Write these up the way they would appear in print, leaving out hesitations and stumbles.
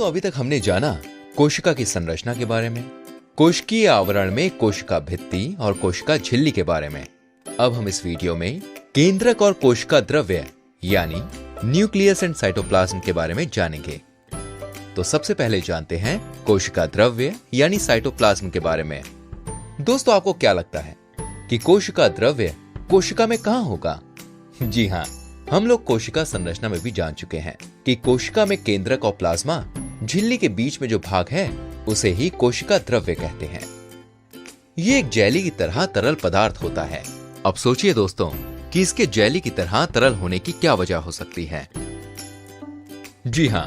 दोस्तों अभी तक हमने जाना कोशिका की संरचना के बारे में, कोशिकीय आवरण में कोशिका भित्ति और कोशिका झिल्ली के बारे में। अब हम इस वीडियो में केंद्रक और कोशिका द्रव्य यानी न्यूक्लियस एंड साइटोप्लाज्म के बारे में जानेंगे। तो सबसे पहले जानते हैं कोशिका द्रव्य यानी साइटोप्लाज्म के बारे में। दोस्तों आपको क्या लगता है कि कोशिका द्रव्य कोशिका में कहां होगा? जी हां, हम लोग कोशिका संरचना में भी जान चुके हैं कि कोशिका में केंद्रक और प्लाज्मा झिल्ली के बीच में जो भाग है उसे ही कोशिका द्रव्य कहते हैं। ये एक जेली की तरह तरल पदार्थ होता है। अब सोचिए दोस्तों कि इसके जेली की तरह तरल होने की क्या वजह हो सकती है? जी हां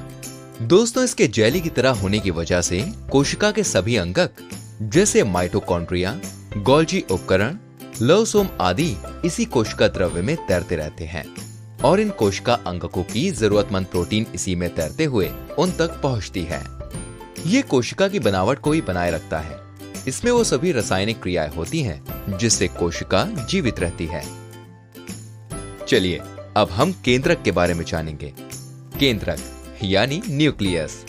दोस्तों, इसके जेली की तरह होने की वजह से कोशिका के सभी अंगक जैसे माइटोकॉन्ड्रिया, गोल्जी उपकरण, लवसोम आदि इसी कोशिका द्रव्य में तैरते रहते हैं और इन कोशिका अंगकों की जरूरतमंद प्रोटीन इसी में तैरते हुए उन तक पहुंचती है। ये कोशिका की बनावट को ही बनाए रखता है। इसमें वो सभी रासायनिक क्रियाएं होती हैं जिससे कोशिका जीवित रहती है। चलिए अब हम केंद्रक के बारे में जानेंगे। केंद्रक यानी न्यूक्लियस।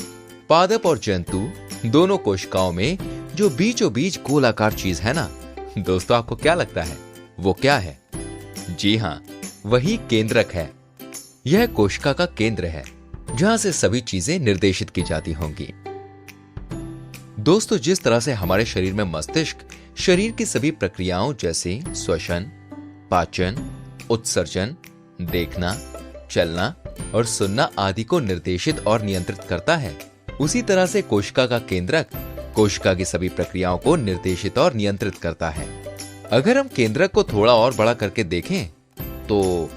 पादप और जंतु दोनों कोशिकाओं में जो बीचों बीच गोलाकार चीज है ना, दोस्तों आपको क्या लगता है वो क्या है? जी हां, वही केंद्रक है। यह कोशिका का केंद्र है जहां से सभी चीजें निर्देशित की जाती होंगी। दोस्तों जिस तरह से हमारे शरीर में मस्तिष्क शरीर की सभी प्रक्रियाओं जैसे श्वसन, पाचन, उत्सर्जन, देखना, चलना और सुनना आदि को निर्देशित और नियंत्रित करता है, उसी तरह से कोशिका का केंद्रक कोशिका की सभी प्रक्रियाओं को निर्देशित और नियंत्रित करता है। अगर हम केंद्रक को थोड़ा और बड़ा करके देखें तो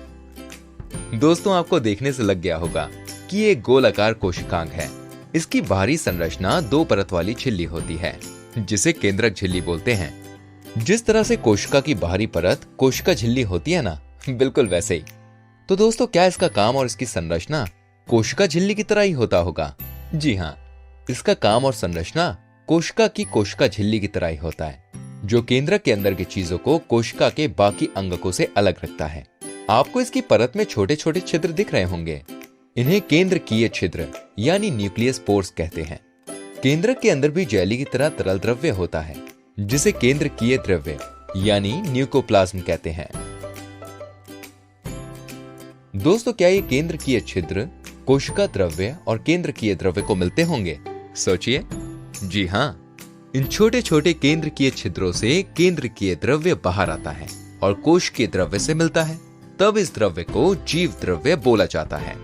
दोस्तों आपको देखने से लग गया होगा कि ये एक गोलाकार कोशिकांग है। इसकी बाहरी संरचना 2 परत वाली झिल्ली होती है जिसे केंद्रक झिल्ली बोलते हैं। जिस तरह से कोशिका की बाहरी परत कोशिका झिल्ली होती है ना, बिल्कुल वैसे ही। तो दोस्तों क्या इसका काम और इसकी संरचना कोशिका झिल्ली की तरह ही होता होगा? जी हाँ, इसका काम और संरचना कोशिका की कोशिका झिल्ली की तरह ही होता है, जो केंद्रक के अंदर की चीजों को कोशिका के बाकी अंगकों से अलग रखता है। आपको इसकी परत में छोटे छोटे छिद्र दिख रहे होंगे। इन्हें केंद्रकीय छिद्र यानी न्यूक्लियस पोर्स कहते हैं। केंद्रक के अंदर भी जेली की तरह तरल द्रव्य होता है जिसे केंद्रकीय द्रव्य यानी न्यूक्लियोप्लाज्म कहते हैं। दोस्तों क्या ये केंद्रकीय छिद्र कोशिका द्रव्य और केंद्रकीय द्रव्य को मिलते होंगे? सोचिए। जी हां, इन छोटे छोटे केंद्रकीय छिद्रों से केंद्रकीय द्रव्य बाहर आता है और कोशिकीय द्रव्य से मिलता है। तब इस द्रव्य को जीव द्रव्य बोला जाता है।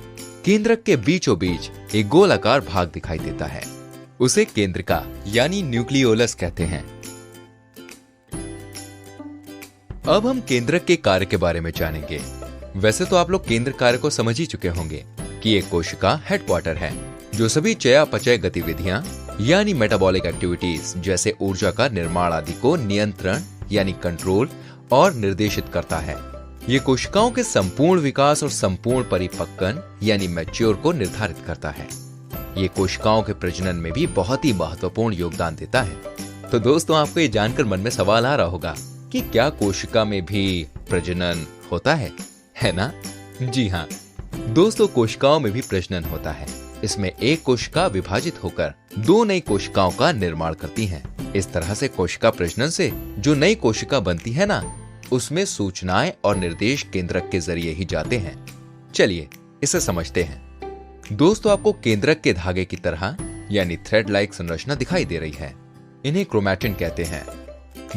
केंद्रक के बीचों बीच एक गोलाकार भाग दिखाई देता है, उसे केंद्रिका यानी न्यूक्लियोलस कहते हैं। अब हम केंद्रक के कार्य के बारे में जानेंगे। वैसे तो आप लोग केंद्र कार्य को समझ ही चुके होंगे कि एक कोशिका हेडक्वार्टर है जो सभी चयापचय गतिविधियां यानी मेटाबॉलिक एक्टिविटीज जैसे ऊर्जा का निर्माण आदि को नियंत्रण यानी कंट्रोल और निर्देशित करता है। ये कोशिकाओं के संपूर्ण विकास और संपूर्ण परिपक्वन यानी मैच्योर को निर्धारित करता है। ये कोशिकाओं के प्रजनन में भी बहुत ही महत्वपूर्ण योगदान देता है। तो दोस्तों आपको ये जानकर मन में सवाल आ रहा होगा कि क्या कोशिका में भी प्रजनन होता है ना? जी हाँ दोस्तों, कोशिकाओं में भी प्रजनन होता है। इसमें एक कोशिका विभाजित होकर 2 नई कोशिकाओं का निर्माण करती है। इस तरह से कोशिका प्रजनन से जो नई कोशिका बनती है ना, उसमें सूचनाएं और निर्देश केंद्रक के जरिए ही जाते हैं। चलिए इसे समझते हैं। दोस्तों आपको केंद्रक के धागे की तरह यानी थ्रेड लाइक संरचना दिखाई दे रही है। इन्हें क्रोमैटिन कहते हैं।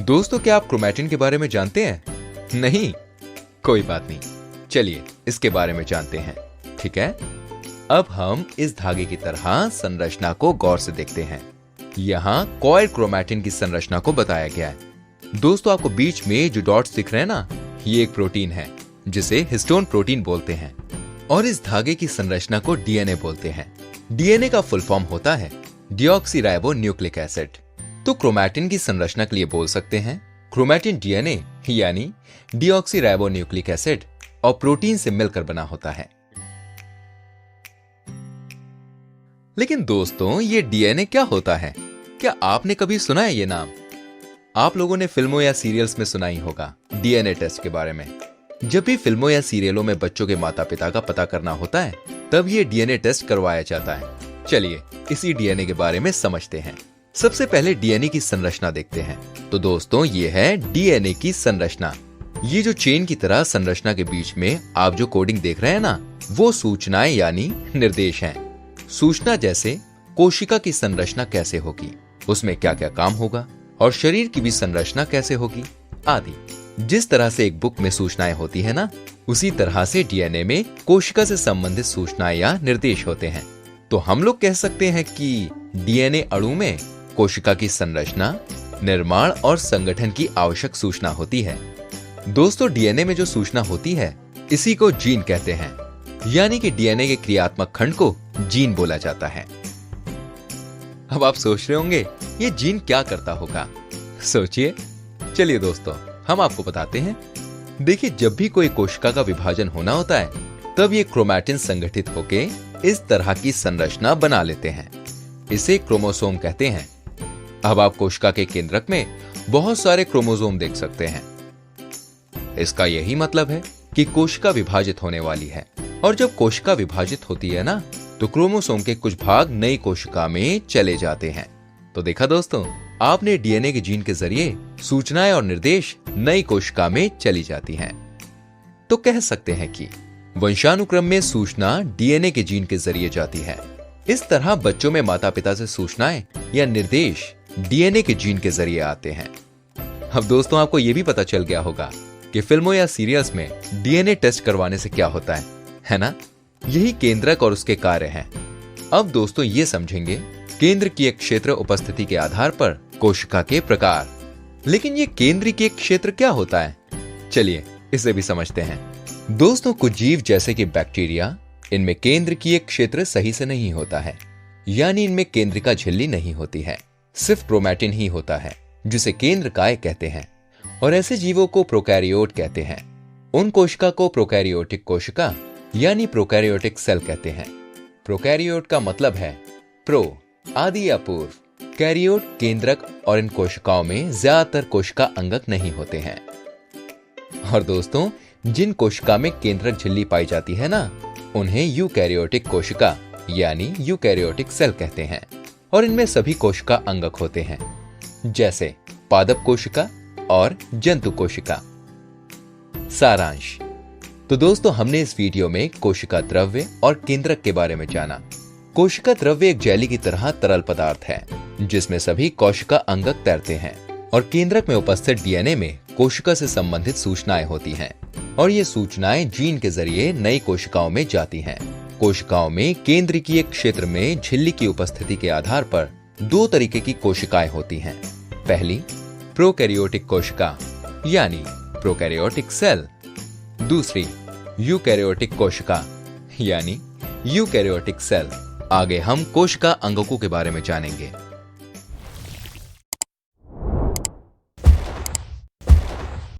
दोस्तों क्या आप क्रोमैटिन के बारे में जानते हैं? नहीं? कोई बात नहीं, चलिए इसके बारे में जानते हैं। ठीक है, अब हम इस धागे की तरह संरचना को गौर से देखते हैं। यहाँ कॉइल क्रोमैटिन की संरचना को बताया गया है। दोस्तों आपको बीच में जो डॉट्स दिख रहे हैं ना, ये एक प्रोटीन है जिसे हिस्टोन प्रोटीन बोलते हैं और इस धागे की संरचना को डीएनए बोलते हैं। डीएनए का फुल फॉर्म होता है डीऑक्सीराइबो न्यूक्लिक एसिड। तो क्रोमैटिन की संरचना के लिए बोल सकते हैं क्रोमैटिन डीएनए यानी डीऑक्सीराइबो न्यूक्लिक एसिड और प्रोटीन से मिलकर बना होता है। लेकिन दोस्तों ये डीएनए क्या होता है? क्या आपने कभी सुना है ये नाम? आप लोगों ने फिल्मों या सीरियल्स में सुना ही होगा डीएनए टेस्ट के बारे में। जब भी फिल्मों या सीरियलों में बच्चों के माता पिता का पता करना होता है तब ये डीएनए टेस्ट करवाया जाता है चलिए इसी डीएनए के बारे में समझते हैं। सबसे पहले डीएनए की संरचना देखते हैं। तो दोस्तों ये है डीएनए की संरचना। ये जो चेन की तरह संरचना के बीच में आप जो कोडिंग देख रहे हैं ना, वो सूचनाएं यानी निर्देश हैं। सूचना जैसे कोशिका की संरचना कैसे होगी, उसमें क्या क्या काम होगा, और शरीर की भी संरचना कैसे होगी आदि। जिस तरह से एक बुक में सूचनाएं होती है ना, उसी तरह से डीएनए में कोशिका से संबंधित सूचनाएं या निर्देश होते हैं। तो हम लोग कह सकते हैं कि डीएनए अणु में कोशिका की संरचना, निर्माण और संगठन की आवश्यक सूचना होती है। दोस्तों डीएनए में जो सूचना होती है इसी को जीन कहते हैं, यानी कि डीएनए के क्रियात्मक खंड को जीन बोला जाता है। अब आप सोच रहे होंगे ये जीन क्या करता होगा, सोचिए। चलिए दोस्तों हम आपको बताते हैं। देखिए जब भी कोई कोशिका का विभाजन होना होता है तब ये क्रोमैटिन संगठित होके इस तरह की संरचना बना लेते हैं। इसे क्रोमोसोम कहते हैं। अब आप कोशिका के केंद्रक में बहुत सारे क्रोमोसोम देख सकते हैं। इसका यही मतलब है कि कोशिका विभाजित होने वाली है। और जब कोशिका विभाजित होती है ना, तो क्रोमोसोम के कुछ भाग नई कोशिका में चले जाते हैं। तो देखा दोस्तों, आपने डीएनए के जीन के जरिए सूचनाएं और निर्देश नई कोशिका में चली जाती हैं। तो कह सकते हैं कि वंशानुक्रम में सूचना डीएनए के जीन के जरिए जाती है। इस तरह बच्चों में माता पिता से सूचनाएं या निर्देश डीएनए के जीन के जरिए आते हैं। अब दोस्तों आपको यह भी पता चल गया होगा कि फिल्मों या सीरियल्स में डीएनए टेस्ट करवाने से क्या होता है ना? यही केंद्रक और उसके कार्य हैं। अब दोस्तों ये समझेंगे केंद्र की एक क्षेत्र उपस्थिति के आधार पर कोशिका के प्रकार। लेकिन ये केंद्र की एक क्षेत्र क्या होता है, चलिए इसे भी समझते हैं। दोस्तों कुछ जीव जैसे कि बैक्टीरिया, इनमें केंद्र की एक क्षेत्र सही से नहीं होता है, यानी इनमें केंद्रिका झिल्ली नहीं होती है, सिर्फ क्रोमैटिन ही होता है जिसे केंद्रकाय कहते हैं। और ऐसे जीवों को प्रोकैरियोट कहते हैं। उन कोशिका को प्रोकैरियोटिक कोशिका यानी प्रोकैरियोटिक सेल कहते हैं। प्रोकैरियोट का मतलब है प्रो आदि या पूर्व, कैरियोट केंद्रक, और इन कोशिकाओं में ज्यादातर कोशिका अंगक नहीं होते हैं। और दोस्तों जिन कोशिका में केंद्रक झिल्ली पाई जाती है ना, उन्हें यूकैरियोटिक कोशिका यानी यूकैरियोटिक सेल कहते हैं। और इनमें सभी कोशिका अंगक होते हैं, जैसे पादप कोशिका और जंतु कोशिका। सारांश। तो दोस्तों हमने इस वीडियो में कोशिका द्रव्य और केंद्रक के बारे में जाना। कोशिका द्रव्य एक जेली की तरह तरल पदार्थ है जिसमें सभी कोशिका अंगक तैरते हैं। और केंद्रक में उपस्थित डीएनए में कोशिका से संबंधित सूचनाएं होती हैं। और ये सूचनाएं जीन के जरिए नई कोशिकाओं में जाती हैं। कोशिकाओं में केंद्रीय क्षेत्र में झिल्ली की उपस्थिति के आधार पर दो तरीके की कोशिकाएं होती हैं। पहली प्रोकैरियोटिक कोशिका यानी प्रोकैरियोटिक सेल, दूसरी यूकैरियोटिक कोशिका यानी यूकैरियोटिक सेल। आगे हम कोशिका अंगकों के बारे में जानेंगे।